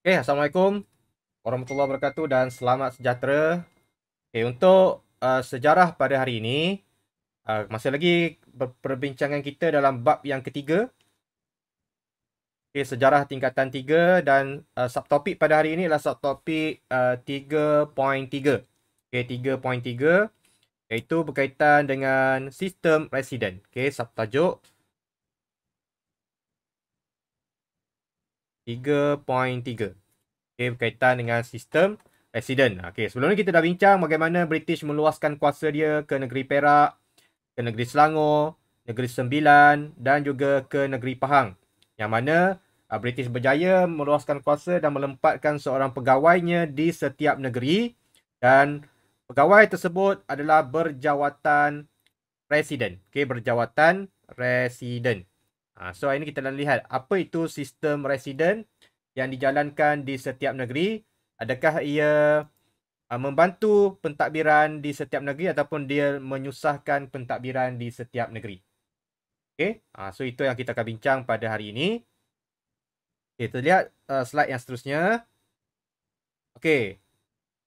Assalamualaikum warahmatullahi wabarakatuh dan selamat sejahtera. Untuk sejarah pada hari ini, masih lagi perbincangan kita dalam bab yang ketiga. Sejarah tingkatan 3 dan subtopik pada hari ini adalah subtopik 3.3. 3.3 iaitu berkaitan dengan sistem residen. Subtajuk 3.3. Berkaitan dengan sistem residen. Sebelum ni kita dah bincang bagaimana British meluaskan kuasa dia ke negeri Perak, ke negeri Selangor, negeri Sembilan dan juga ke negeri Pahang. Yang mana British berjaya meluaskan kuasa dan menempatkan seorang pegawainya di setiap negeri, dan pegawai tersebut adalah berjawatan residen. Berjawatan residen. So ini kita nak lihat apa itu sistem residen yang dijalankan di setiap negeri. Adakah ia membantu pentadbiran di setiap negeri ataupun dia menyusahkan pentadbiran di setiap negeri. So itu yang kita akan bincang pada hari ini. Kita lihat slide yang seterusnya.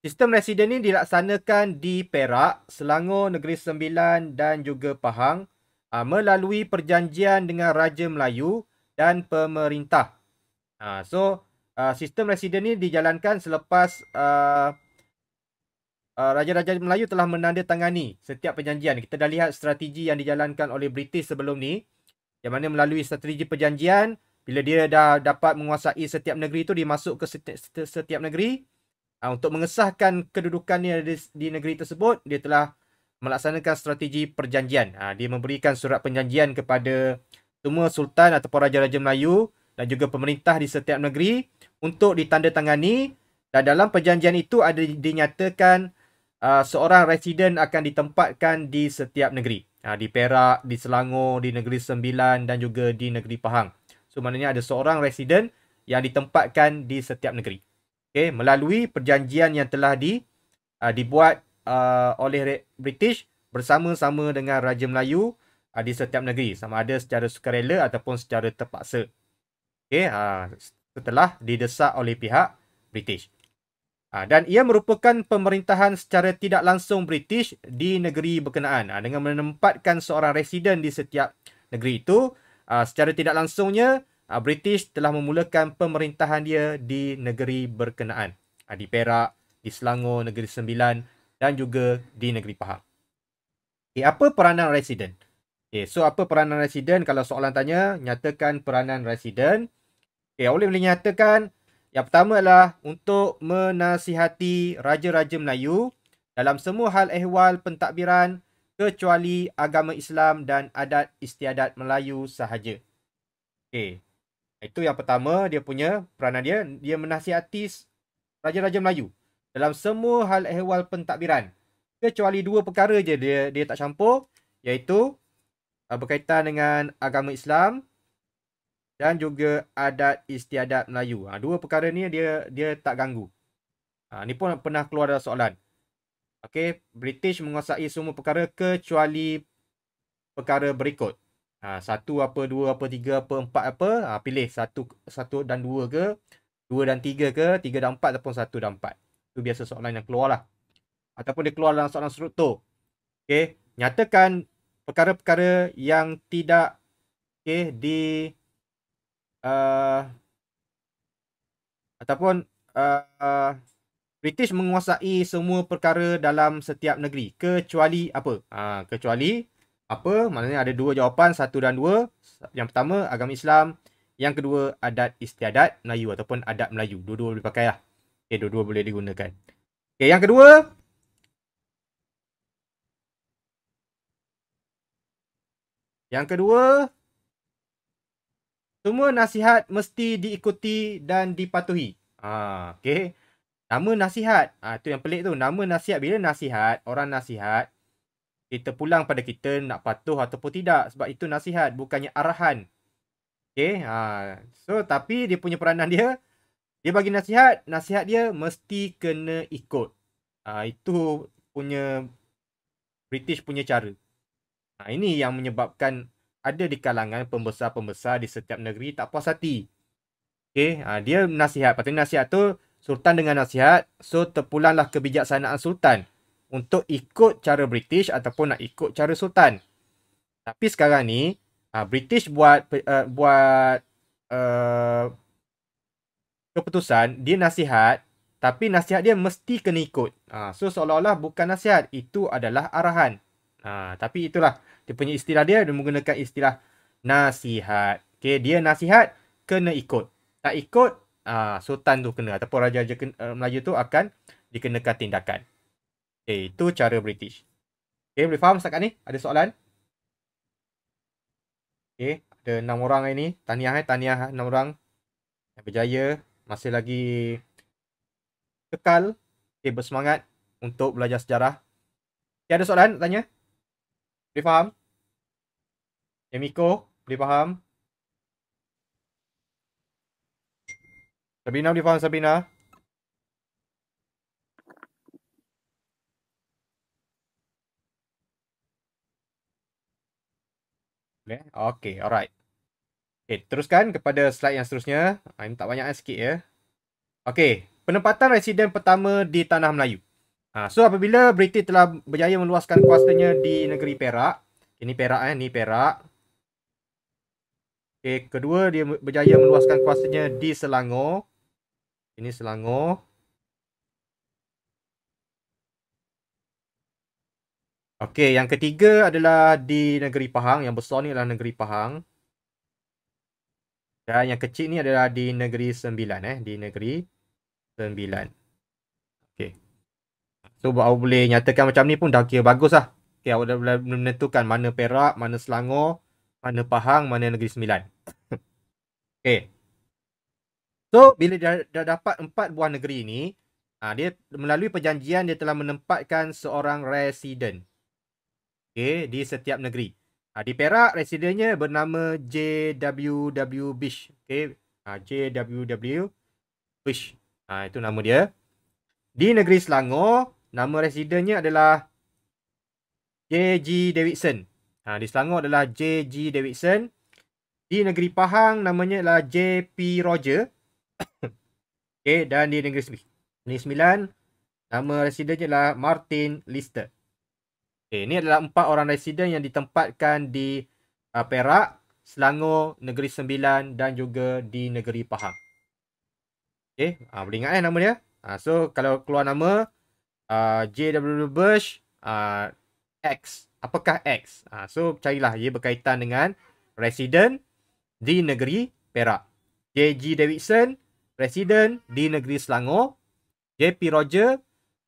Sistem residen ini dilaksanakan di Perak, Selangor, Negeri Sembilan dan juga Pahang melalui perjanjian dengan Raja Melayu dan pemerintah. Sistem residen ini dijalankan selepas Raja-Raja Melayu telah menandatangani setiap perjanjian. Kita dah lihat strategi yang dijalankan oleh British sebelum ni, yang mana melalui strategi perjanjian, bila dia dah dapat menguasai setiap negeri itu, dia masuk ke setiap negeri untuk mengesahkan kedudukannya di negeri tersebut. Dia telah melaksanakan strategi perjanjian. Dia memberikan surat perjanjian kepada semua sultan ataupun Raja-Raja Melayu dan juga pemerintah di setiap negeri untuk ditandatangani, dan dalam perjanjian itu ada dinyatakan seorang residen akan ditempatkan di setiap negeri. Di Perak, di Selangor, di Negeri Sembilan dan juga di Negeri Pahang. So maknanya ada seorang residen yang ditempatkan di setiap negeri. Melalui perjanjian yang telah dibuat oleh British bersama-sama dengan Raja Melayu di setiap negeri, sama ada secara sukarela ataupun secara terpaksa. Setelah didesak oleh pihak British. Dan ia merupakan pemerintahan secara tidak langsung British di negeri berkenaan. Dengan menempatkan seorang residen di setiap negeri itu, secara tidak langsungnya British telah memulakan pemerintahan dia di negeri berkenaan. Di Perak, di Selangor, Negeri Sembilan dan juga di Negeri Pahang. Apa peranan residen? So apa peranan residen? Kalau soalan tanya, nyatakan peranan residen. Oleh boleh nyatakan, yang pertama adalah untuk menasihati Raja-Raja Melayu dalam semua hal ehwal pentadbiran kecuali agama Islam dan adat istiadat Melayu sahaja. Itu yang pertama, dia punya peranan dia. Dia menasihati Raja-Raja Melayu dalam semua hal ehwal pentadbiran kecuali dua perkara je dia tak campur, iaitu berkaitan dengan agama Islam dan juga adat istiadat Melayu. Dua perkara ni dia tak ganggu. Ni pun pernah keluar dalam soalan. British menguasai semua perkara kecuali perkara berikut. Satu apa, dua apa, tiga apa, empat apa. Pilih satu dan dua ke, dua dan tiga ke, tiga dan empat ataupun satu dan empat. Itu biasa soalan yang keluar lah. Ataupun dia keluar dalam soalan struktur. Nyatakan perkara-perkara yang tidak ataupun British menguasai semua perkara dalam setiap negeri kecuali apa? Kecuali apa? Maknanya ada dua jawapan, satu dan dua. Yang pertama agama Islam, yang kedua adat istiadat Melayu ataupun adat Melayu. Dua-dua boleh pakai lah. Dua-dua boleh digunakan. Yang kedua, semua nasihat mesti diikuti dan dipatuhi. Nama nasihat. Itu yang pelik tu. Nama nasihat. Bila nasihat, orang nasihat, kita pulang pada kita nak patuh ataupun tidak. Sebab itu nasihat, bukannya arahan. So, tapi dia punya peranan dia bagi nasihat, nasihat dia mesti kena ikut. Itu punya British punya cara. Ini yang menyebabkan ada di kalangan pembesar-pembesar di setiap negeri tak puas hati. Okey, dia nasihat. Patutnya nasihat tu Sultan dengan nasihat. So terpulanglah kebijaksanaan Sultan untuk ikut cara British ataupun nak ikut cara Sultan. Tapi sekarang ni British buat uh, keputusan, dia nasihat, tapi nasihat dia mesti kena ikut. So seolah-olah bukan nasihat, itu adalah arahan. Tapi itulah dia punya istilah dia menggunakan istilah nasihat. Okay, dia nasihat kena ikut. Tak ikut, Sultan tu kena ataupun Raja-Raja Melayu tu akan dikenakan tindakan. Okay, itu cara British. Okay, boleh faham setakat ni? Ada soalan? Okay, ada 6 orang ini. Tahniah 6 orang yang berjaya. Masih lagi kekal, bersemangat untuk belajar sejarah. Okay, ada soalan nak tanya? Boleh faham? Yamiko, boleh faham? Sabina, boleh faham Sabina? Boleh? Okay, alright. Okay, teruskan kepada slide yang seterusnya. Ini tak banyak sikit ya. Okay, penempatan residen pertama di Tanah Melayu. So, apabila British telah berjaya meluaskan kuasanya di negeri Perak. Ini Perak ni Perak. Okay, kedua dia berjaya meluaskan kuasanya di Selangor. Ini Selangor. Okey, yang ketiga adalah di negeri Pahang. Yang besar ni adalah negeri Pahang. Dan yang kecil ni adalah di negeri Sembilan. Di negeri Sembilan. Okey. So, awak boleh nyatakan macam ni pun dah kira bagus lah. Okey, awak dah boleh menentukan mana Perak, mana Selangor, mana Pahang, mana negeri Sembilan. Okey. So, bila dah dapat 4 buah negeri ni, dia melalui perjanjian dia telah menempatkan seorang residen. Okey, di setiap negeri. Di Perak, residennya bernama JWW Bish. Okey, JWW Bish. Itu nama dia. Di negeri Selangor, nama residennya adalah JG Davidson. Di Selangor adalah JG Davidson. Di negeri Pahang, namanya adalah JP Roger. Okey, dan di negeri Sembilan, nama residennya adalah Martin Lister. Okay, ini adalah 4 orang residen yang ditempatkan di Perak, Selangor, Negeri Sembilan dan juga di Negeri Pahang. Okay, boleh ingat nama dia. So, kalau keluar nama JW Bush X. Apakah X? So, carilah ia berkaitan dengan residen di Negeri Perak. JG Davidson, residen di Negeri Selangor. JP Roger,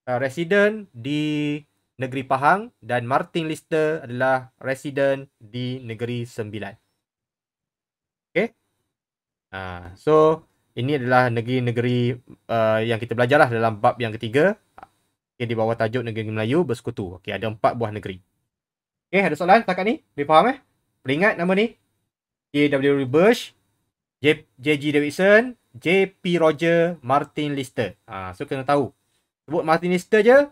residen di Negeri Pahang, dan Martin Lister adalah residen di Negeri Sembilan. Okay. So, ini adalah negeri-negeri yang kita belajarlah dalam bab yang ketiga. Okay, di bawah tajuk Negeri Melayu Bersekutu. Okay, ada 4 buah negeri. Okay, ada soalan setakat ni? Boleh faham Boleh ingat nama ni? JW Bush, JG Davidson, JP Roger, Martin Lister. So, kena tahu. Sebut Martin Lister je,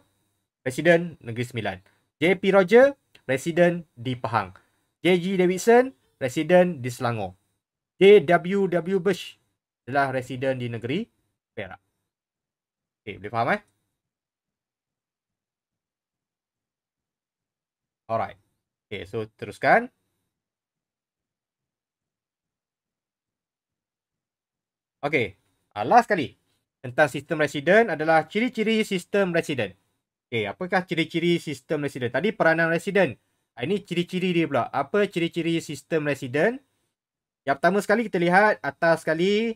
residen Negeri Sembilan. JP Roger, residen di Pahang. JG Davidson, residen di Selangor. JWW Bush adalah residen di negeri Perak. Okay, boleh faham Alright. Okay, so teruskan. Okay, last sekali. Tentang sistem residen adalah ciri-ciri sistem residen. Okay, apakah ciri-ciri sistem residen? Tadi peranan residen. Ini ciri-ciri dia pula. Apa ciri-ciri sistem residen? Yang pertama sekali kita lihat atas sekali.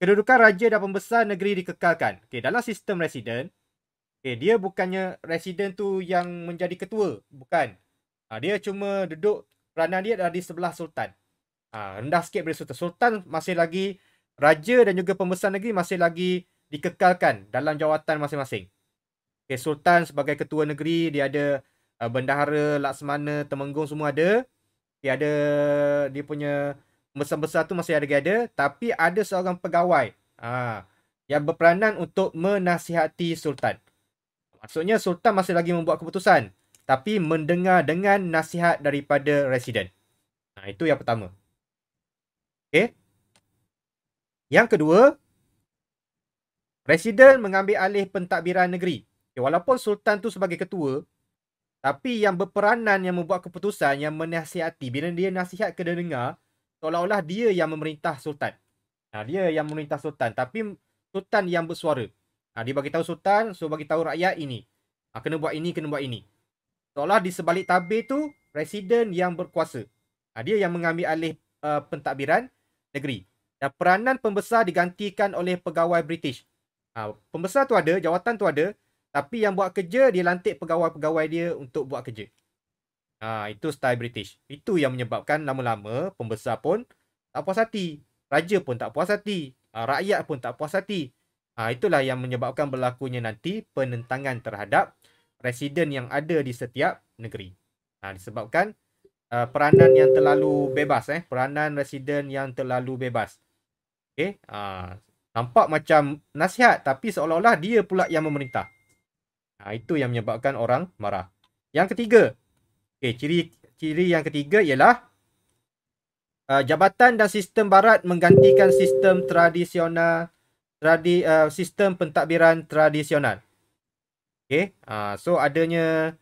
Kedudukan raja dan pembesar negeri dikekalkan. Okay, dalam sistem residen, dia bukannya residen tu yang menjadi ketua. Bukan. Dia cuma duduk, peranan dia adalah di sebelah sultan. Rendah sikit daripada sultan. Sultan masih lagi, raja dan juga pembesar negeri masih lagi dikekalkan dalam jawatan masing-masing. Okay, sultan sebagai ketua negeri, dia ada bendahara, laksmana, temenggung semua ada. Dia ada, dia punya besar-besar tu masih ada. Tapi ada seorang pegawai yang berperanan untuk menasihati sultan. Maksudnya sultan masih lagi membuat keputusan, tapi mendengar dengan nasihat daripada residen. Itu yang pertama. Okay. Yang kedua, Presiden mengambil alih pentadbiran negeri. Okay, walaupun Sultan tu sebagai ketua, tapi yang berperanan yang membuat keputusan, yang menasihati, bila dia nasihat ke dia dengar, seolah-olah dia yang memerintah Sultan. Dia yang memerintah Sultan, tapi Sultan yang bersuara. Dia bagi tahu Sultan, so bagi tahu rakyat ini. Kena buat ini, kena buat ini. Seolah di sebalik tabir tu, Presiden yang berkuasa. Dia yang mengambil alih pentadbiran negeri. Dan peranan pembesar digantikan oleh pegawai British. Pembesar tu ada, jawatan tu ada, tapi yang buat kerja, dia lantik pegawai-pegawai dia untuk buat kerja. Itu style British. Itu yang menyebabkan lama-lama pembesar pun tak puas hati. Raja pun tak puas hati. Rakyat pun tak puas hati. Itulah yang menyebabkan berlakunya nanti penentangan terhadap presiden yang ada di setiap negeri. Disebabkan peranan yang terlalu bebas. Peranan residen yang terlalu bebas. Okay. Nampak macam nasihat, tapi seolah-olah dia pula yang memerintah. Itu yang menyebabkan orang marah. Yang ketiga. Okay, ciri yang ketiga ialah jabatan dan sistem barat menggantikan sistem tradisional, sistem pentadbiran tradisional. Okay. So adanya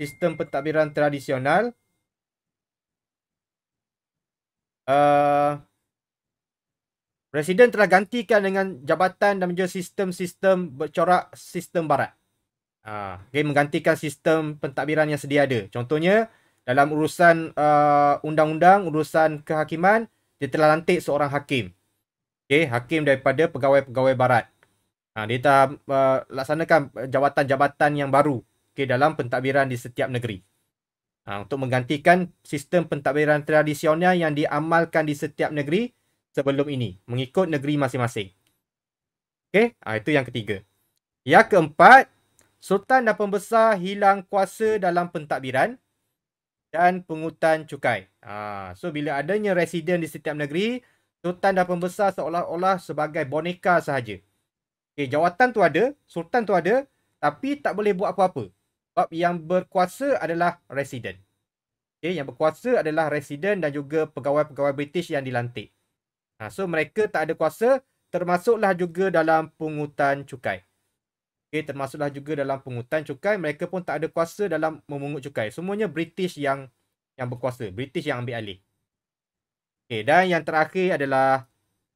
sistem pentadbiran tradisional, Presiden telah gantikan dengan jabatan dan juga sistem-sistem bercorak sistem barat. Okay, menggantikan sistem pentadbiran yang sedia ada. Contohnya, dalam urusan undang-undang, urusan kehakiman, dia telah lantik seorang hakim. Okay, hakim daripada pegawai-pegawai barat. Dia telah laksanakan jabatan-jabatan yang baru dalam pentadbiran di setiap negeri. Untuk menggantikan sistem pentadbiran tradisional yang diamalkan di setiap negeri sebelum ini, mengikut negeri masing-masing. Okay, itu yang ketiga. Yang keempat, Sultan dan pembesar hilang kuasa dalam pentadbiran dan pungutan cukai. So, bila adanya residen di setiap negeri, Sultan dan pembesar seolah-olah sebagai boneka sahaja. Okay, jawatan tu ada, Sultan tu ada, tapi tak boleh buat apa-apa. Sebab yang berkuasa adalah residen. Okay, yang berkuasa adalah residen dan juga pegawai-pegawai British yang dilantik. So, mereka tak ada kuasa, termasuklah juga dalam pungutan cukai. Okay, termasuklah juga dalam pungutan cukai. Mereka pun tak ada kuasa dalam memungut cukai. Semuanya British yang berkuasa. British yang ambil alih. Okay, dan yang terakhir adalah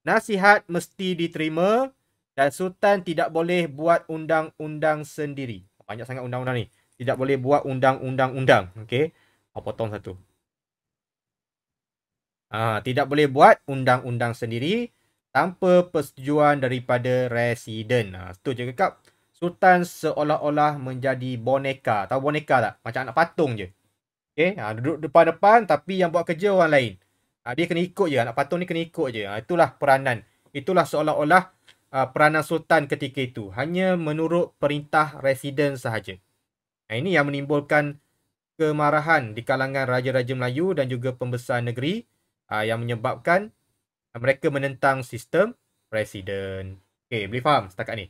nasihat mesti diterima dan Sultan tidak boleh buat undang-undang sendiri. Banyak sangat undang-undang ni. Tidak boleh buat undang-undang. Okay, potong satu. Tidak boleh buat undang-undang sendiri tanpa persetujuan daripada residen. Itu je kekap. Sultan seolah-olah menjadi boneka. Tahu boneka tak? Macam anak patung je. Okay? Duduk depan-depan tapi yang buat kerja orang lain. Dia kena ikut je. Anak patung ni kena ikut je. Itulah peranan. Itulah seolah-olah peranan Sultan ketika itu. Hanya menurut perintah residen sahaja. Ini yang menimbulkan kemarahan di kalangan Raja-Raja Melayu dan juga pembesar negeri yang menyebabkan mereka menentang sistem residen. Okay, boleh faham setakat ni?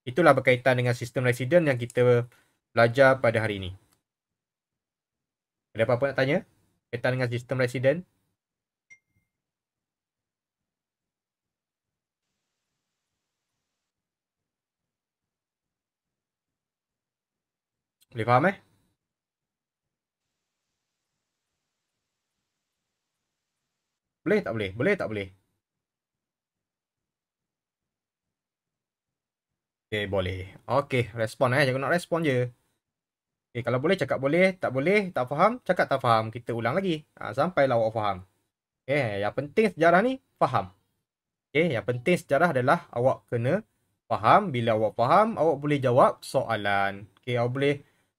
Itulah berkaitan dengan sistem residen yang kita belajar pada hari ini. Ada apa-apa nak tanya berkaitan dengan sistem residen? Boleh faham Boleh tak boleh? Boleh tak boleh? Okay, boleh. Okay, respon jangan nak respon je. Okay, kalau boleh cakap boleh, tak boleh, tak faham, cakap tak faham. Kita ulang lagi. Sampailah awak faham. Okay, yang penting sejarah ni, faham. Okay, yang penting sejarah adalah awak kena faham. Bila awak faham, awak boleh jawab soalan. Okay, awak boleh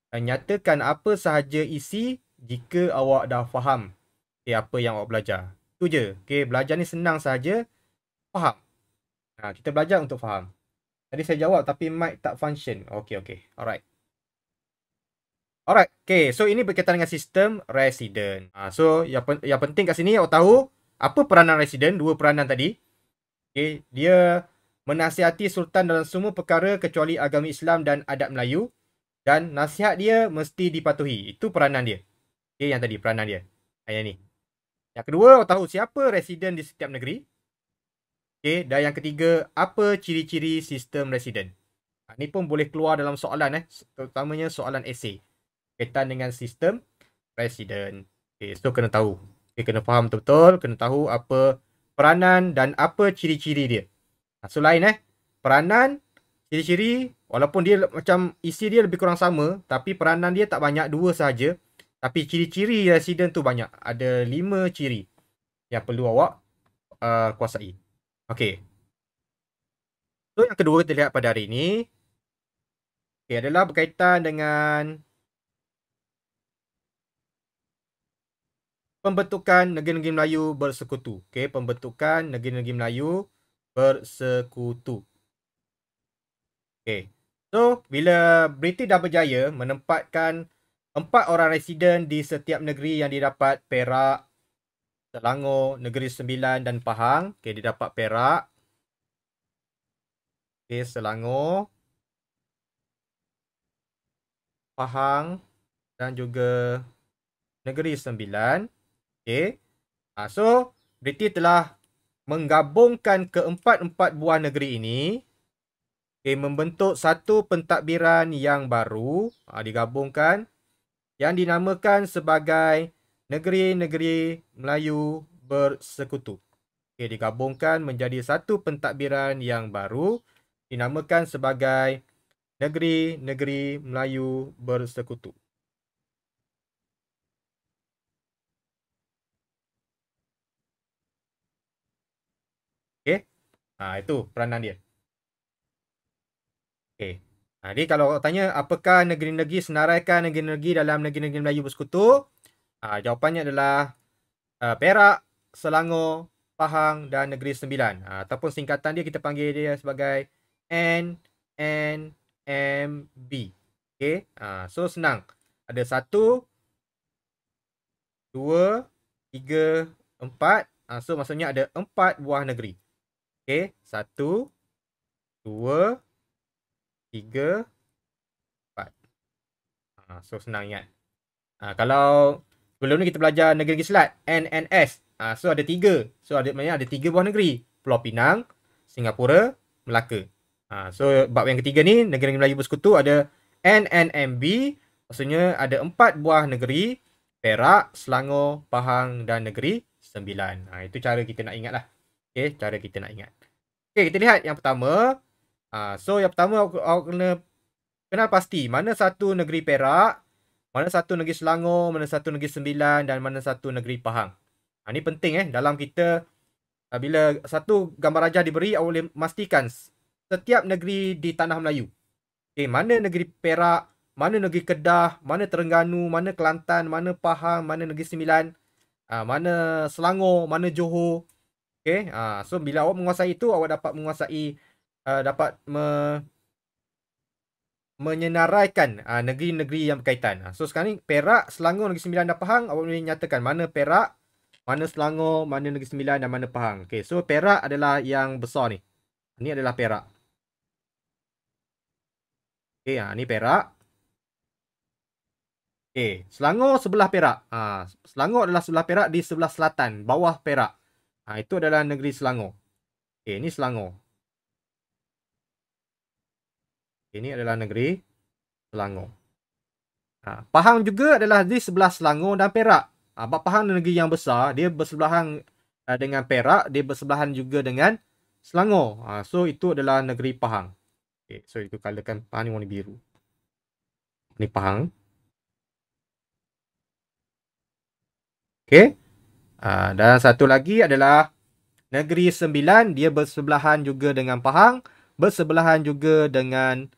nyatakan apa sahaja isi jika awak dah faham apa yang awak belajar. Itu je. Okay, belajar ni senang sahaja. Faham. Kita belajar untuk faham. Tadi saya jawab tapi mic tak function. Okay. Alright. Okay, so ini berkaitan dengan sistem residen. So, yang penting kat sini awak tahu apa peranan residen, dua peranan tadi. Okay, dia menasihati Sultan dalam semua perkara kecuali agama Islam dan adat Melayu. Dan nasihat dia mesti dipatuhi. Itu peranan dia. Okay, yang tadi peranan dia. Yang ni. Yang kedua, awak tahu siapa residen di setiap negeri. Okey, dan yang ketiga, apa ciri-ciri sistem residen? Ni pun boleh keluar dalam soalan terutamanya soalan esei kaitan dengan sistem residen. Okey, so kena tahu. Okey, kena faham betul-betul, kena tahu apa peranan dan apa ciri-ciri dia. So lain peranan, ciri-ciri, walaupun dia macam isi dia lebih kurang sama, tapi peranan dia tak banyak, 2 sahaja. Tapi ciri-ciri residen tu banyak. Ada 5 ciri yang perlu awak kuasai. Okey. So yang kedua kita lihat pada hari ini, adalah berkaitan dengan pembentukan negeri-negeri Melayu bersekutu. Okey, pembentukan negeri-negeri Melayu bersekutu. Okey. So, bila British dah berjaya menempatkan 4 orang residen di setiap negeri yang didapat Perak, Selangor, Negeri Sembilan dan Pahang. Okey, dia dapat Perak. Okey, Selangor, Pahang dan juga Negeri Sembilan. Okey. So, British telah menggabungkan keempat-empat buah negeri ini. Okey, membentuk satu pentadbiran yang baru. Digabungkan. Yang dinamakan sebagai Negeri-Negeri Melayu Bersekutu. Okey, digabungkan menjadi satu pentadbiran yang baru. Dinamakan sebagai Negeri-Negeri Melayu Bersekutu. Okey. Itu peranan dia. Okey. Jadi kalau awak tanya apakah negeri-negeri senaraikan negeri-negeri dalam Negeri-Negeri Melayu Bersekutu? Jawapannya adalah Perak, Selangor, Pahang dan Negeri Sembilan. Ataupun singkatan dia kita panggil dia sebagai NNMB. Okey. So senang. Ada 1, 2, 3, 4. So maksudnya ada 4 buah negeri. Okey. 1, 2, 3, 4. So senang ingat. Kalau sebelum ni kita belajar negeri-negeri selat, NNS. So ada 3. So maknanya ada 3 buah negeri. Pulau Pinang, Singapura, Melaka. So bab yang ketiga ni, negeri Melayu Bersekutu ada NNMB. Maksudnya ada 4 buah negeri. Perak, Selangor, Pahang dan Negeri Sembilan. Itu cara kita nak ingat lah. Okay, cara kita nak ingat. Okay, kita lihat yang pertama. So yang pertama awak kena kenal pasti mana satu negeri Perak, mana satu negeri Selangor, mana satu negeri Sembilan dan mana satu negeri Pahang. Ini penting dalam kita bila satu gambar rajah diberi, awak boleh memastikan setiap negeri di tanah Melayu. Okay, mana negeri Perak, mana negeri Kedah, mana Terengganu, mana Kelantan, mana Pahang, mana Negeri Sembilan, mana Selangor, mana Johor. Okay, so bila awak menguasai itu, awak dapat menguasai, dapat menyenaraikan negeri-negeri yang berkaitan. So sekarang ni Perak, Selangor, Negeri Sembilan dan Pahang, awak boleh nyatakan mana Perak, mana Selangor, mana Negeri Sembilan dan mana Pahang. Okay, so Perak adalah yang besar ni. Ini adalah Perak. Okay, ni Perak. Okay, Selangor sebelah Perak. Selangor adalah sebelah Perak di sebelah selatan, bawah Perak. Itu adalah negeri Selangor. Okay, ini Selangor. Okay, ini adalah negeri Selangor. Pahang juga adalah di sebelah Selangor dan Perak. Sebab Pahang adalah negeri yang besar, dia bersebelahan dengan Perak, dia bersebelahan juga dengan Selangor. So itu adalah negeri Pahang. Okay, so itu kalakan Pahang ni warna biru. Ini Pahang. Okay. Dan satu lagi adalah Negeri Sembilan, dia bersebelahan juga dengan Pahang, bersebelahan juga dengan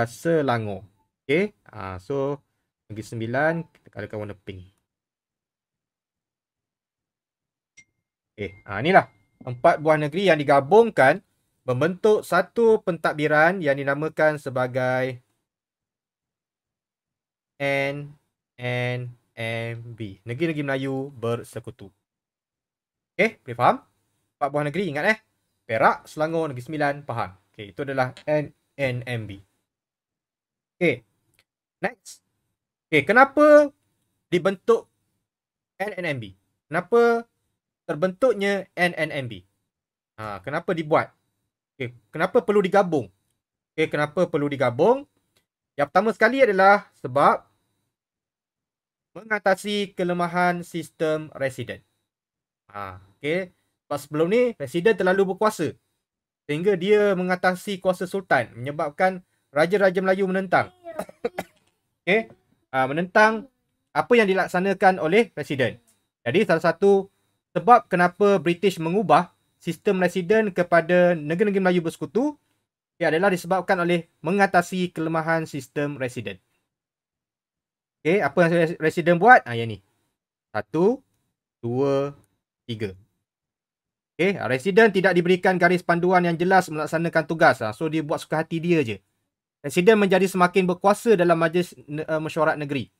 Selangor. Okay. So Negeri Sembilan kita kalakan warna pink. Okay. Inilah 4 buah negeri yang digabungkan membentuk satu pentadbiran yang dinamakan sebagai NNMB. Negeri-Negeri Melayu Bersekutu. Okay, boleh faham? 4 buah negeri, ingat Perak, Selangor, Negeri Sembilan, Pahang. Okay, itu adalah NNMB. Okay, next. Okay, kenapa dibentuk NNMB? Kenapa terbentuknya NNMB? Kenapa dibuat? Okay. Kenapa perlu digabung? Okay. Kenapa perlu digabung? Yang pertama sekali adalah sebab mengatasi kelemahan sistem residen. Okay. Sebab sebelum ni, residen terlalu berkuasa. Sehingga dia mengatasi kuasa sultan. Menyebabkan Raja-Raja Melayu menentang. Okay. Menentang apa yang dilaksanakan oleh residen. Jadi salah satu sebab kenapa British mengubah sistem residen kepada negeri-negeri Melayu bersekutu adalah disebabkan oleh mengatasi kelemahan sistem residen. Okay. Apa yang residen buat? Yang ni. 1, 2, 3. Okay. Residen tidak diberikan garis panduan yang jelas melaksanakan tugas. So dia buat suka hati dia je. Residen menjadi semakin berkuasa dalam majlis mesyuarat negeri.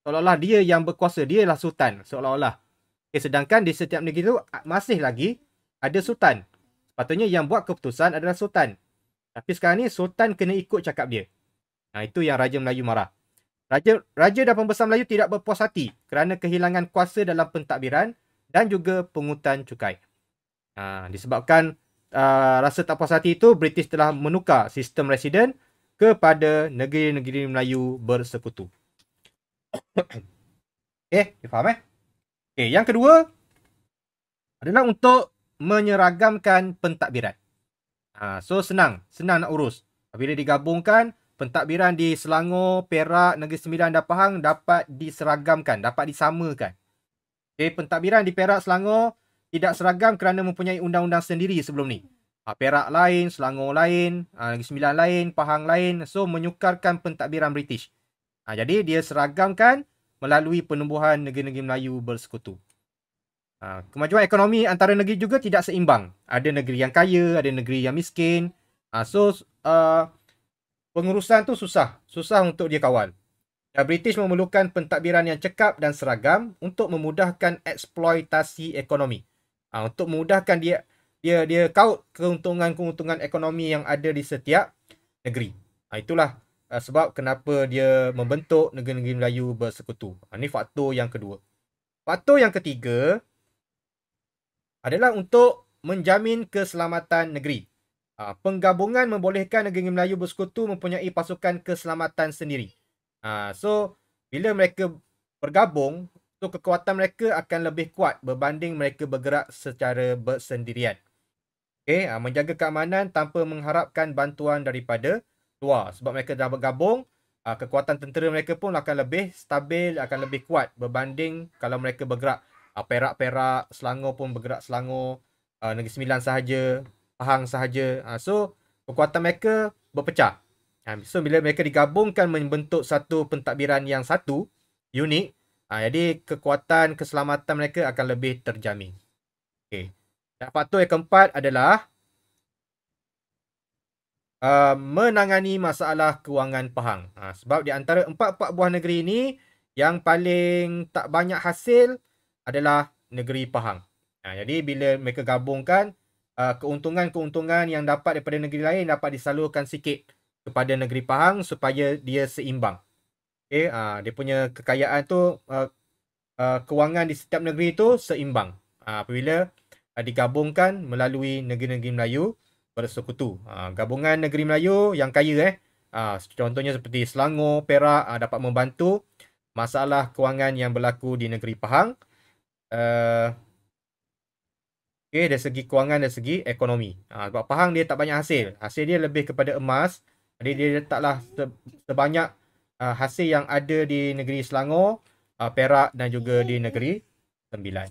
Seolah-olah dia yang berkuasa. Dia lah sultan. Seolah-olah. Okay. Sedangkan di setiap negeri tu masih lagi ada sultan. Sepatutnya yang buat keputusan adalah sultan. Tapi sekarang ni sultan kena ikut cakap dia. Itu yang Raja Melayu marah. Raja dan pembesar Melayu tidak berpuas hati kerana kehilangan kuasa dalam pentadbiran dan juga pungutan cukai. Disebabkan rasa tak puas hati itu, British telah menukar sistem residen kepada negeri-negeri Melayu bersekutu. Okay, faham Okay, yang kedua adalah untuk menyeragamkan pentadbiran. So senang nak urus. Bila digabungkan, pentadbiran di Selangor, Perak, Negeri Sembilan dan Pahang dapat diseragamkan, dapat disamakan. Okay, pentadbiran di Perak, Selangor tidak seragam kerana mempunyai undang-undang sendiri sebelum ni. Perak lain, Selangor lain, Negeri Sembilan lain, Pahang lain. So menyukarkan pentadbiran British. Jadi dia seragamkan melalui penubuhan negeri-negeri Melayu bersekutu. Kemajuan ekonomi antara negeri juga tidak seimbang. Ada negeri yang kaya, ada negeri yang miskin. So pengurusan tu susah untuk dia kawal. British memerlukan pentadbiran yang cekap dan seragam untuk memudahkan eksploitasi ekonomi. Untuk memudahkan dia kaut keuntungan-keuntungan ekonomi yang ada di setiap negeri. Itulah sebab kenapa dia membentuk negeri-negeri Melayu bersekutu. Ini faktor yang kedua. Faktor yang ketiga adalah untuk menjamin keselamatan negeri. Penggabungan membolehkan negeri Melayu bersekutu mempunyai pasukan keselamatan sendiri. So bila mereka bergabung, so kekuatan mereka akan lebih kuat berbanding mereka bergerak secara bersendirian. Okay, menjaga keamanan tanpa mengharapkan bantuan daripada luar. Sebab mereka dah bergabung, kekuatan tentera mereka pun akan lebih stabil, akan lebih kuat berbanding kalau mereka bergerak. Perak, Selangor pun bergerak Selangor, Negeri Sembilan sahaja, Pahang sahaja. So kekuatan mereka berpecah. So bila mereka digabungkan membentuk satu pentadbiran yang satu, unik, jadi kekuatan keselamatan mereka akan lebih terjamin. Okay. Dan faktor yang keempat adalah menangani masalah kewangan Pahang. Sebab di antara empat buah negeri ini, yang paling tak banyak hasil adalah negeri Pahang. Jadi bila mereka gabungkan, keuntungan-keuntungan yang dapat daripada negeri lain dapat disalurkan sikit kepada negeri Pahang supaya dia seimbang. Okay, dia punya kekayaan tu, kewangan di setiap negeri tu seimbang. Apabila digabungkan melalui negeri-negeri Melayu bersekutu. Gabungan negeri Melayu yang kaya, contohnya seperti Selangor, Perak, dapat membantu masalah kewangan yang berlaku di negeri Pahang. Okay, dari segi kewangan, dari segi ekonomi. Sebab Pahang dia tak banyak hasil. Hasil dia lebih kepada emas. Jadi dia taklah sebanyak hasil yang ada di negeri Selangor, Perak dan juga di negeri Sembilan.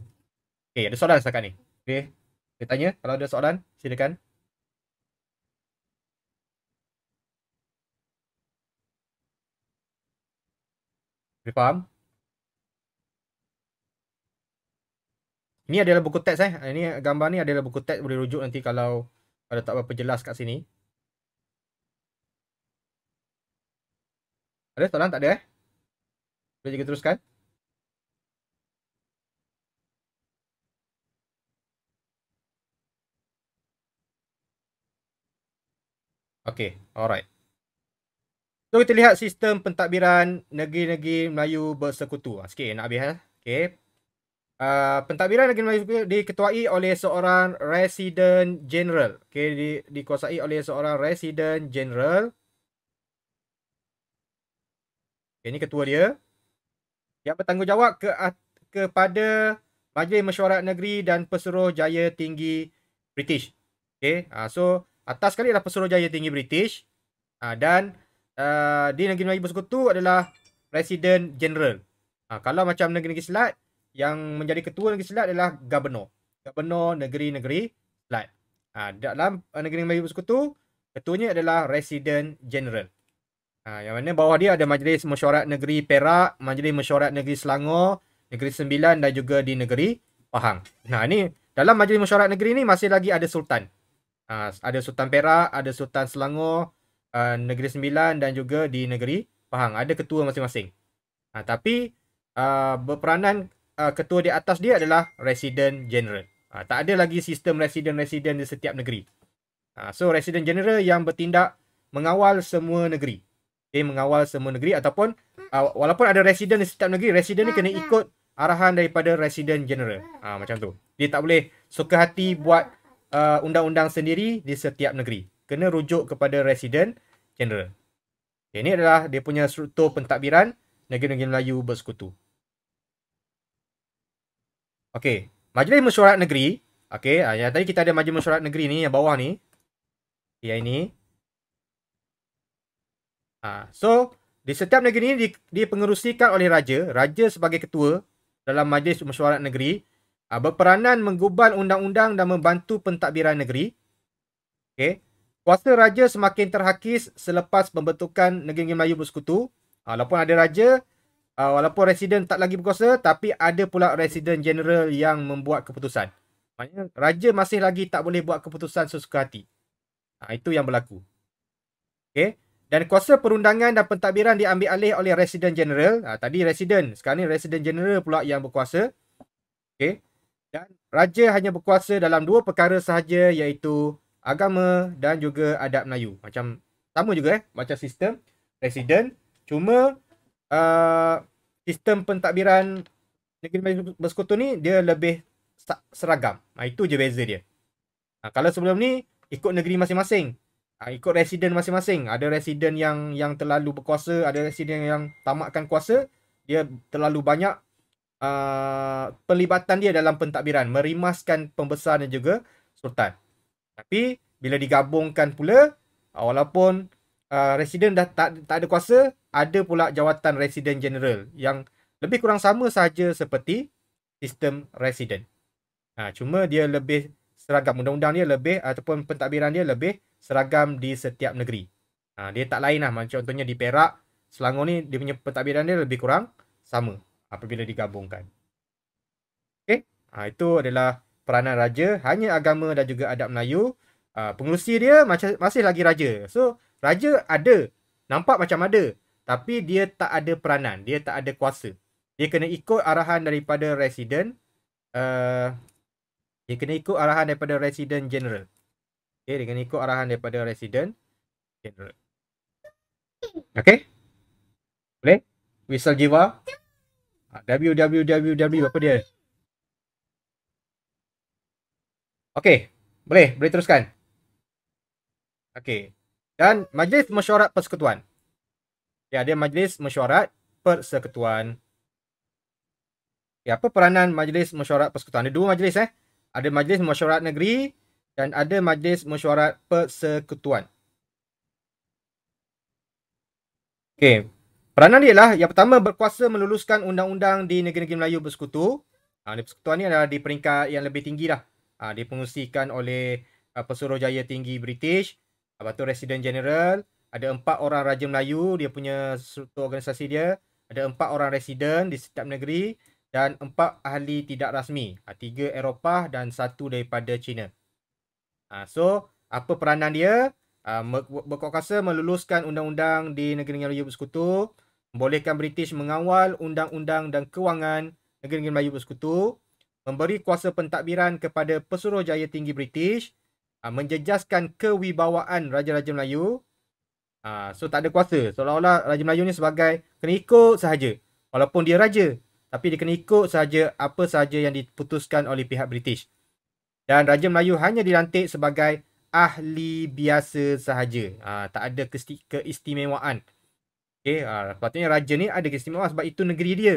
Okay, ada soalan setakat ni? Okay, saya tanya. Kalau ada soalan, silakan. Boleh faham? Ini adalah buku teks. Ini gambar ni adalah buku teks. Boleh rujuk nanti kalau ada tak berapa jelas kat sini. Ada soalan? Tak ada Boleh juga teruskan. Okay, alright. So kita lihat sistem pentadbiran negeri-negeri Melayu bersekutu. Sikit nak habis. Okay. Pentadbiran Negeri Melayu diketuai oleh seorang Resident General. Okey, dikuasai oleh seorang Resident General. Okay, ini ketua dia. Yang bertanggungjawab kepada Majlis Mesyuarat Negeri dan Pesuruhjaya Tinggi British. Okay, so atas sekali adalah Pesuruhjaya Tinggi British. Dan di Negeri Melayu Bersekutu adalah Presiden General. Kalau macam negeri-negeri Selat, yang menjadi ketua negeri Selat adalah Gubernur. Gubernur negeri-negeri Selat. Dalam Negeri Melayu Bersekutu, ketuanya adalah Residen General. Yang mana bawah dia ada Majlis Mesyuarat Negeri Perak, Majlis Mesyuarat Negeri Selangor, Negeri Sembilan dan juga di Negeri Pahang. Ni dalam Majlis Mesyuarat Negeri ni masih lagi ada Sultan. Ada Sultan Perak, ada Sultan Selangor, Negeri Sembilan dan juga di Negeri Pahang. Ada ketua masing-masing. Tapi berperanan ketua di atas dia adalah Residen General. Tak ada lagi sistem residen-residen di setiap negeri. So Residen General yang bertindak mengawal semua negeri. Mengawal semua negeri ataupun walaupun ada residen di setiap negeri, residen ni kena ikut arahan daripada Residen General. Macam tu. Dia tak boleh suka hati buat undang-undang sendiri di setiap negeri. Kena rujuk kepada Residen General. Ini adalah dia punya struktur pentadbiran Negeri-Negeri Melayu Bersekutu. Okey, Majlis Mesyuarat Negeri. Okey, yang tadi kita ada Majlis Mesyuarat Negeri ni yang bawah ni. Yang ini. So di setiap negeri ini dipengerusikan oleh raja. Raja sebagai ketua dalam Majlis Mesyuarat Negeri berperanan menggubal undang-undang dan membantu pentadbiran negeri. Okey. Kuasa raja semakin terhakis selepas pembentukan Negeri Melayu Bersekutu. Walaupun ada raja, walaupun residen tak lagi berkuasa, tapi ada pula Residen General yang membuat keputusan. Maknanya raja masih lagi tak boleh buat keputusan sesuka hati. Itu yang berlaku. Okey. Dan kuasa perundangan dan pentadbiran diambil alih oleh Residen General. Tadi Residen, sekarang ni Residen General pula yang berkuasa. Okey. Dan raja hanya berkuasa dalam dua perkara sahaja, iaitu agama dan juga adat Melayu. Macam sama juga macam sistem Residen. Cuma sistem pentadbiran Negeri Melayu Bersekutu ni dia lebih seragam. Itu je beza dia. Kalau sebelum ni ikut negeri masing-masing. Ikut residen masing-masing. Ada residen yang terlalu berkuasa, ada residen yang tamatkan kuasa. Dia terlalu banyak pelibatan dia dalam pentadbiran, merimaskan pembesar dan juga sultan. Tapi bila digabungkan pula, walaupun residen dah tak ada kuasa, ada pula jawatan Residen General yang lebih kurang sama sahaja seperti sistem residen. Cuma dia lebih seragam, undang-undang dia lebih ataupun pentadbiran dia lebih seragam di setiap negeri. Dia tak lain lah. Macam contohnya di Perak, Selangor ni dia punya pentadbiran dia lebih kurang sama apabila digabungkan. Okey, itu adalah peranan raja, hanya agama dan juga adat Melayu. Pengerusi dia masih lagi raja. So raja ada, nampak macam ada, tapi dia tak ada peranan, dia tak ada kuasa. Dia kena ikut arahan daripada residen. Dia kena ikut arahan daripada Residen General. Okay, dia kena ikut arahan daripada Residen General. Okay? Boleh? Whistle jiwa. www apa dia? Okay. Boleh teruskan. Okay. Dan Majlis Mesyuarat Persekutuan. Ya, ada Majlis Mesyuarat Persekutuan. Ya, apa peranan Majlis Mesyuarat Persekutuan? Ada dua majlis Ada Majlis Mesyuarat Negeri dan ada Majlis Mesyuarat Persekutuan. Okey. Peranan dia lah yang pertama, berkuasa meluluskan undang-undang di negeri-negeri Melayu Bersekutu. Persekutuan ni adalah di peringkat yang lebih tinggi lah. Dipengerusikan oleh Pesuruhjaya Tinggi British. Lepas tu Residen General. Ada 4 orang Raja Melayu, dia punya struktur organisasi dia. Ada 4 orang residen di setiap negeri. Dan 4 ahli tidak rasmi. 3 Eropah dan 1 daripada China. So, apa peranan dia? Berkuasa meluluskan undang-undang di negeri-negeri Melayu Bersekutu. Membolehkan British mengawal undang-undang dan kewangan negeri-negeri Melayu Bersekutu. Memberi kuasa pentadbiran kepada Pesuruhjaya Tinggi British. Menjejaskan kewibawaan Raja-Raja Melayu. So, tak ada kuasa. Seolah-olah Raja Melayu ni sebagai kena ikut sahaja. Walaupun dia raja. Tapi dia kena ikut sahaja apa sahaja yang diputuskan oleh pihak British. Dan Raja Melayu hanya dilantik sebagai ahli biasa sahaja. Tak ada keistimewaan. Okay, sepatutnya raja ni ada keistimewaan sebab itu negeri dia.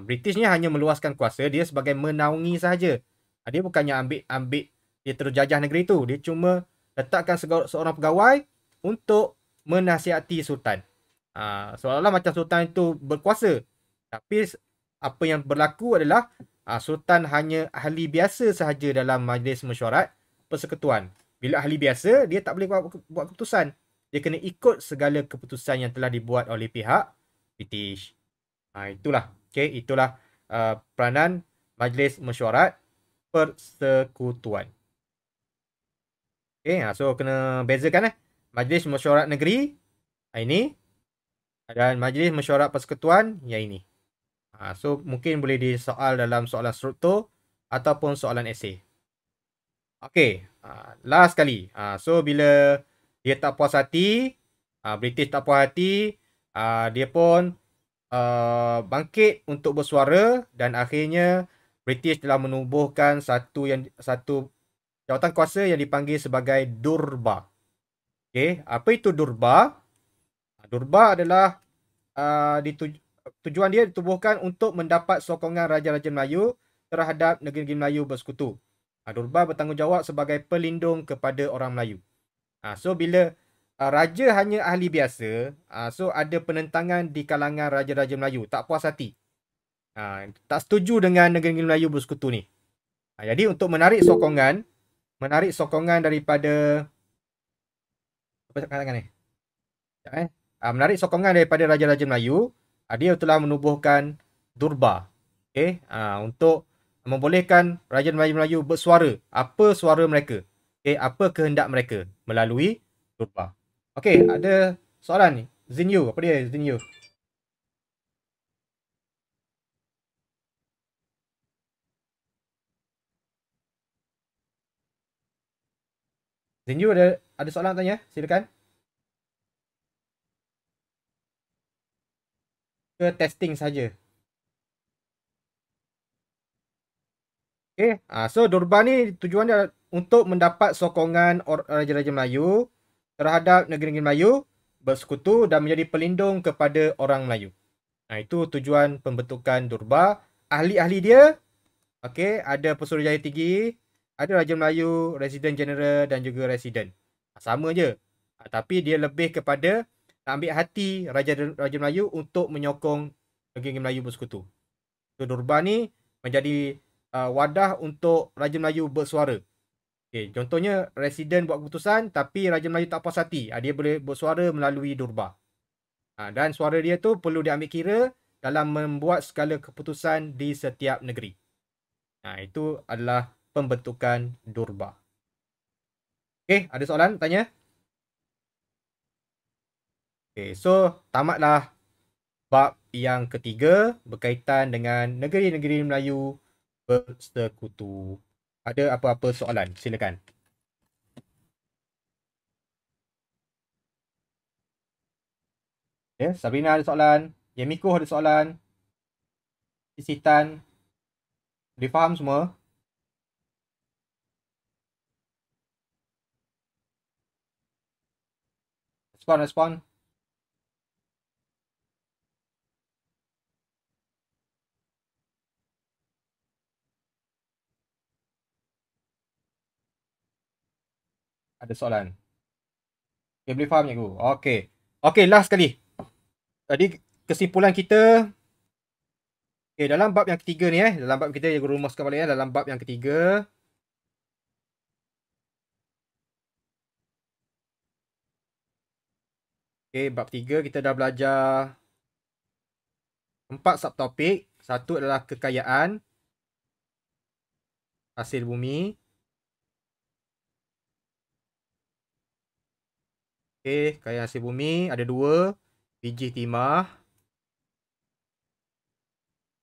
British ni hanya meluaskan kuasa dia sebagai menaungi sahaja. Dia bukannya ambil dia terus jajah negeri tu. Dia cuma letakkan seorang pegawai untuk menasihati sultan. Seolah-olah macam sultan itu berkuasa. Tapi apa yang berlaku adalah sultan hanya ahli biasa sahaja dalam majlis mesyuarat persekutuan. Bila ahli biasa, dia tak boleh buat keputusan. Dia kena ikut segala keputusan yang telah dibuat oleh pihak British. Itulah. Okay, itulah peranan majlis mesyuarat persekutuan. Okay, so kena bezakan majlis mesyuarat negeri ini dan majlis mesyuarat persekutuan yang ini. So mungkin boleh disoal dalam soalan struktur ataupun soalan esei. Okay, last kali. So bila dia tak puas hati, British tak puas hati, dia pun bangkit untuk bersuara dan akhirnya British telah menubuhkan satu jawatan kuasa yang dipanggil sebagai Durba. Okay, apa itu Durba? Durba adalah tujuan dia ditubuhkan untuk mendapat sokongan Raja-Raja Melayu terhadap negeri-negeri Melayu bersekutu. Durba bertanggungjawab sebagai pelindung kepada orang Melayu. So bila raja hanya ahli biasa, so ada penentangan di kalangan Raja-Raja Melayu, tak puas hati. Tak setuju dengan negeri-negeri Melayu bersekutu ni. Jadi untuk menarik sokongan daripada menarik sokongan daripada Raja-Raja Melayu, dia telah menubuhkan Durba. Okay? Untuk membolehkan Raja Melayu bersuara. Apa suara mereka? Okay? Apa kehendak mereka melalui Durba. Okay, ada soalan ni. Zinyu, apa dia Zinyu? Zinyu ada soalan tanya? Silakan. Ke testing saja. Okay, so Durba ni tujuan dia untuk mendapat sokongan Raja-Raja Melayu terhadap negeri-negeri Melayu bersekutu dan menjadi pelindung kepada orang Melayu. Itu tujuan pembentukan Durba. Ahli-ahli dia, okay, ada Pesuruhjaya Tinggi, ada Raja Melayu, Residen Jeneral dan juga Residen. Sama je. Tapi dia lebih kepada ambil hati Raja Melayu untuk menyokong negeri Melayu bersekutu. So, Durba ni menjadi wadah untuk Raja Melayu bersuara. Okay, contohnya Residen buat keputusan tapi Raja Melayu tak puas hati. Dia boleh bersuara melalui Durba. Dan suara dia tu perlu diambil kira dalam membuat segala keputusan di setiap negeri. Itu adalah pembentukan Durba. Okay, ada soalan? Tanya. Okay, so tamatlah bab yang ketiga berkaitan dengan negeri-negeri Melayu bersekutu. Ada apa-apa soalan? Silakan. Okay, Sabrina ada soalan. Yemiko ada soalan. Isitan. Difaham semua? Respon. Ada soalan. Okay, boleh faham cikgu? Okay. Okay, last sekali. Tadi kesimpulan kita. Okay, dalam bab yang ketiga ni dalam bab kita cikgu rumuskan balik dalam bab yang ketiga. Okay, bab 3 kita dah belajar 4 subtopik. Satu adalah kekayaan hasil bumi. Okay, kekayaan hasil bumi ada 2. Biji timah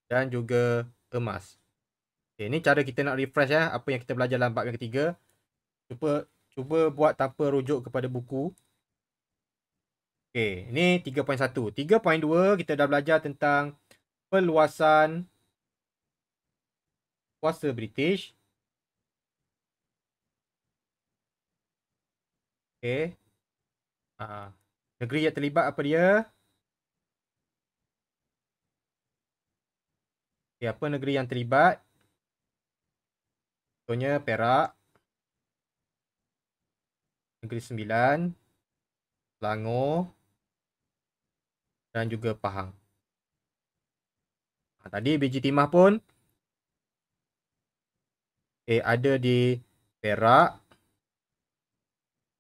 dan juga emas. Okay, ini cara kita nak refresh apa yang kita belajar dalam bab yang ketiga. Cuba buat tanpa rujuk kepada buku. Okay, ini 3.1. 3.2 kita dah belajar tentang Perluasan kuasa British. Okey. Negeri yang terlibat apa dia? Okey, apa negeri yang terlibat? Contohnya Perak, Negeri Sembilan, Selangor dan juga Pahang. Tadi biji timah pun ada di Perak,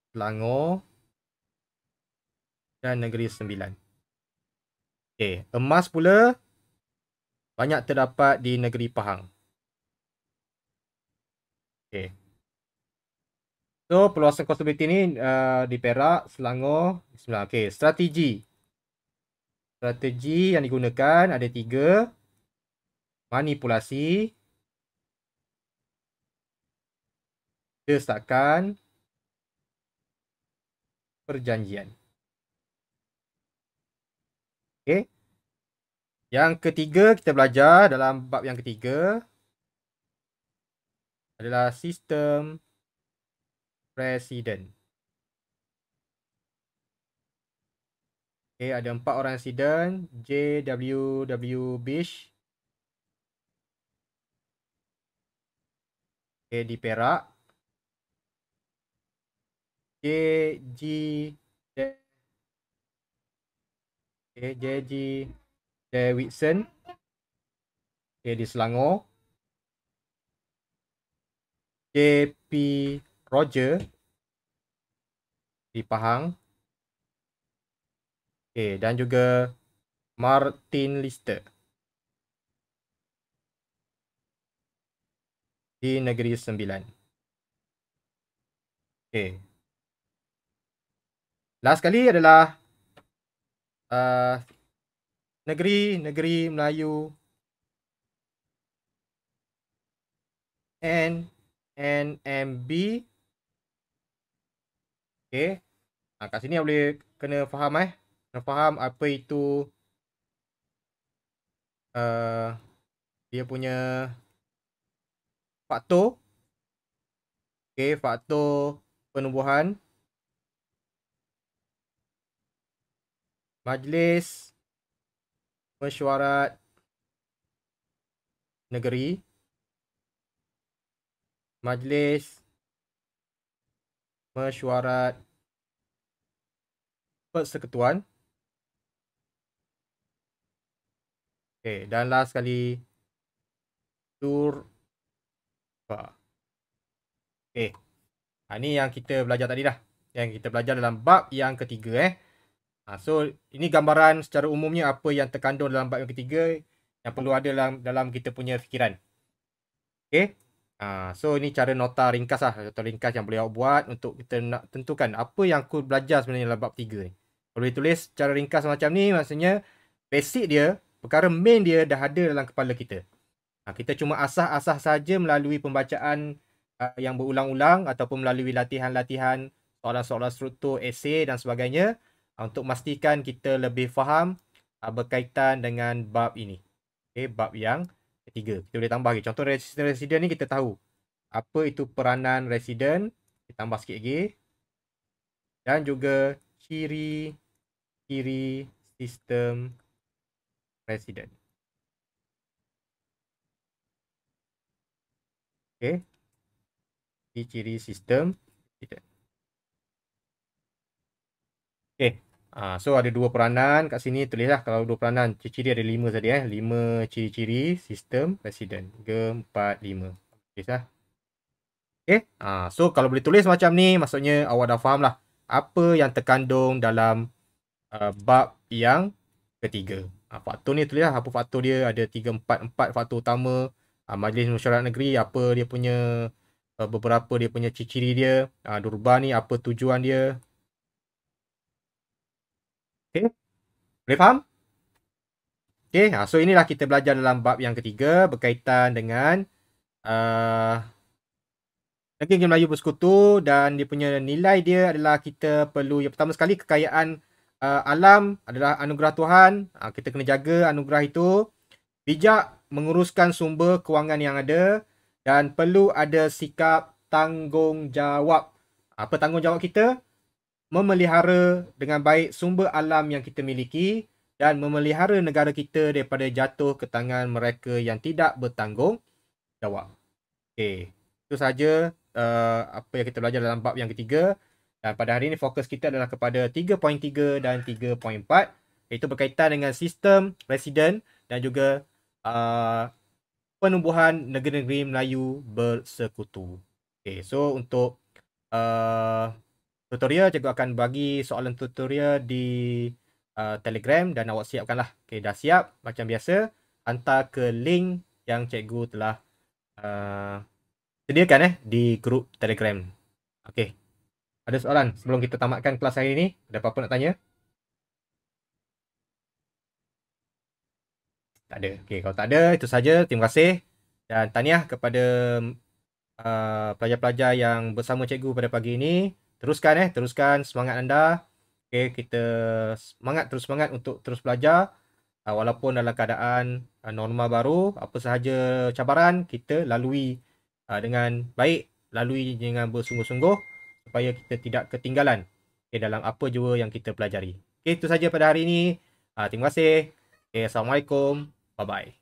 Selangor dan Negeri Sembilan. Emas pula banyak terdapat di negeri Pahang. So, perluasan kuasa British ni di Perak, Selangor, Sembilan. Strategi yang digunakan ada 3. Manipulasi, desakan, perjanjian. Yang ketiga kita belajar dalam bab yang ketiga adalah sistem presiden. Ada 4 orang residen. J.W.W. Bish. Di Perak. J.G. Davidson. Di Selangor. J.P. Roger di Pahang. Dan juga Martin Lister di Negeri Sembilan. Last kali adalah negeri Melayu NMB. Kat sini boleh kena faham kena faham apa itu dia punya faktor. Faktor penubuhan. Majlis Mesyuarat Negeri. Majlis Mesyuarat Persekutuan. Dan last sekali Turba. Ni yang kita belajar tadi dah. Yang kita belajar dalam bab yang ketiga. So ini gambaran secara umumnya apa yang terkandung dalam bab yang ketiga yang perlu ada dalam kita punya fikiran. So ini cara nota ringkas lah. Nota ringkas yang boleh awak buat untuk kita nak tentukan apa yang aku belajar sebenarnya dalam bab 3 ni. Kalau boleh tulis secara ringkas macam ni, maksudnya basic dia, perkara main dia dah ada dalam kepala kita. Kita cuma asah-asah saja melalui pembacaan yang berulang-ulang ataupun melalui latihan-latihan soalan-soalan struktur, esei dan sebagainya untuk memastikan kita lebih faham berkaitan dengan bab ini. Bab yang ketiga. Kita boleh tambah lagi. Contoh residen ni kita tahu apa itu peranan residen. Kita tambah sikit lagi. Dan juga ciri-ciri sistem residen. Ciri sistem residen. So ada 2 peranan kat sini, tulislah kalau 2 peranan. Ciri-ciri ada 5 tadi 5 ciri-ciri sistem presiden. 3, 4, 5. Tulislah. So kalau boleh tulis macam ni, maksudnya awak dah faham lah apa yang terkandung dalam bab yang ketiga. Faktor ni tulislah apa faktor dia. Ada 3, 4 faktor utama. Majlis Mesyuarat Negeri, apa dia punya beberapa dia punya ciri-ciri dia. Durba ni apa tujuan dia. Boleh faham? So inilah kita belajar dalam bab yang ketiga berkaitan dengan Negeri Melayu Bersekutu, dan dia punya nilai dia adalah kita perlu yang pertama sekali kekayaan alam adalah anugerah Tuhan. Kita kena jaga anugerah itu. bijak menguruskan sumber kewangan yang ada dan perlu ada sikap tanggungjawab. Apa tanggungjawab kita? Memelihara dengan baik sumber alam yang kita miliki dan memelihara negara kita daripada jatuh ke tangan mereka yang tidak bertanggungjawab. Okey, itu saja apa yang kita belajar dalam bab yang ketiga. Dan pada hari ini fokus kita adalah kepada 3.3 dan 3.4, iaitu berkaitan dengan sistem residen dan juga penumbuhan negeri-negeri Melayu bersekutu. Okay, so untuk tutorial, cikgu akan bagi soalan tutorial di Telegram dan awak siapkanlah. Okay, dah siap macam biasa, hantar ke link yang cikgu telah sediakan di grup Telegram. Okay, ada soalan sebelum kita tamatkan kelas hari ini? Ada apa-apa nak tanya? Tak ada. Okay, kalau tak ada, itu saja. Terima kasih. Dan tahniah kepada pelajar-pelajar yang bersama cikgu pada pagi ini. Teruskan semangat anda. Okay, kita terus semangat untuk terus belajar. Walaupun dalam keadaan norma baru, apa sahaja cabaran, kita lalui dengan baik, lalui dengan bersungguh-sungguh supaya kita tidak ketinggalan dalam apa jua yang kita pelajari. Okay, itu saja pada hari ini. Terima kasih. Okay, Assalamualaikum. Bye-bye.